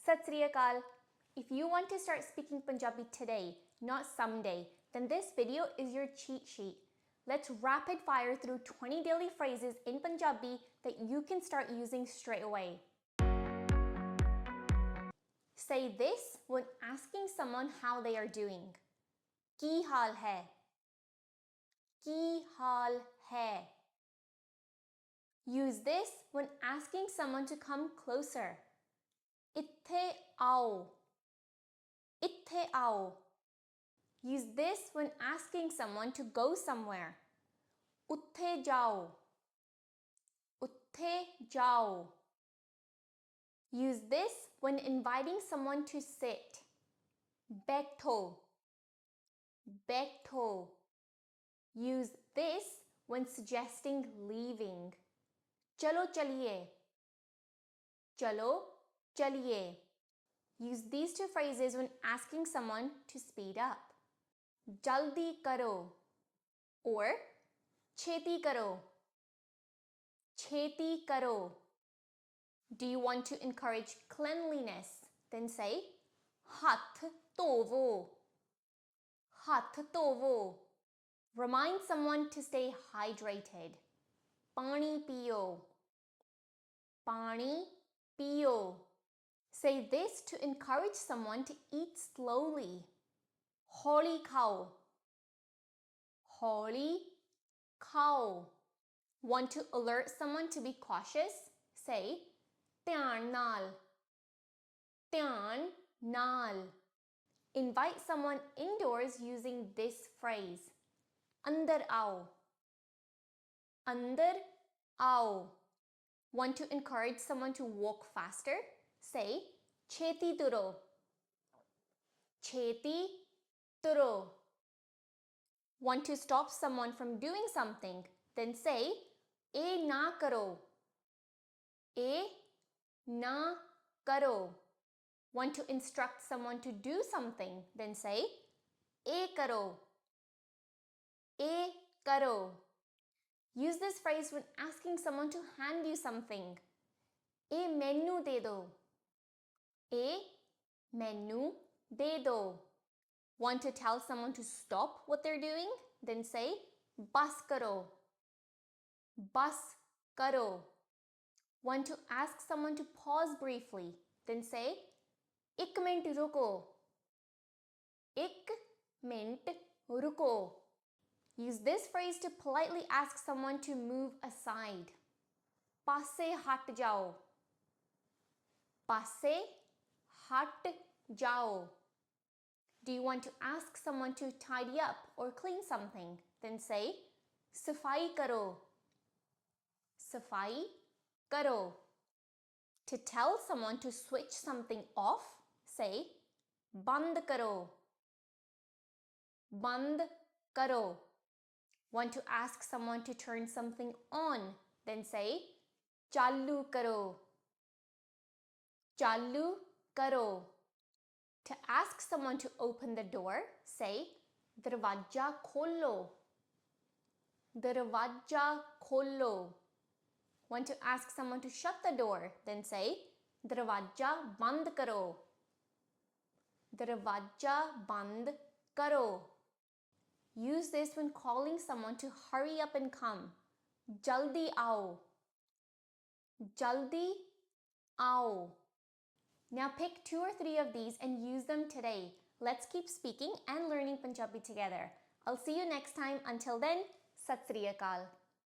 Sat Sri Akal. If you want to start speaking Punjabi today, not someday, then this video is your cheat sheet. Let's rapid fire through 20 daily phrases in Punjabi that you can start using straight away. Say this when asking someone how they are doing. Ki hal hai? Ki hal hai? Use this when asking someone to come closer. Itthe aao. Itthe aao. Use this when asking someone to go somewhere. Utthe jao. Utthe jao. Use this when inviting someone to sit. Baitho. Baitho. Use this when suggesting leaving. Chalo chaliye. Chalo chaliye. Use these two phrases when asking someone to speed up. Jaldi karo or cheti karo. Cheti karo. Do you want to encourage cleanliness? Then say hath dhovo. Hath dhovo. Remind someone to stay hydrated. Pani piyo. Pani piyo. Say this to encourage someone to eat slowly. Holi khao. Holi khao. Want to alert someone to be cautious? Say dhyan naal. Dhyan naal. Invite someone indoors using this phrase. Andar aao. Andar aao. Want to encourage someone to walk faster? Say cheti turo. Cheti turo. Want to stop someone from doing something? Then say e na karo. E na karo. Want to instruct someone to do something? Then say e karo. E karo. Use this phrase when asking someone to hand you something. E mainu de do. E mainu de do. Want to tell someone to stop what they're doing? Then say bas karo. Bas karo. Want to ask someone to pause briefly? Then say ik mint ruko. Ik mint ruko. Use this phrase to politely ask someone to move aside. Passe hat jao. Passe hat jao. Do you want to ask someone to tidy up or clean something? Then say safai karo. Safai karo. To tell someone to switch something off, say band karo. Band karo. Want to ask someone to turn something on? Then say chalu karo. Chalu karo. To ask someone to open the door, say darwaja kholo. Darwaja kholo. Want to ask someone to shut the door? Then say darwaja band karo. Darwaja band karo. Use this when calling someone to hurry up and come. Jaldi aao. Jaldi aao. Now pick 2 or 3 of these and use them today. Let's keep speaking and learning Punjabi together. I'll see you next time. Until then, Sat Sri Akal.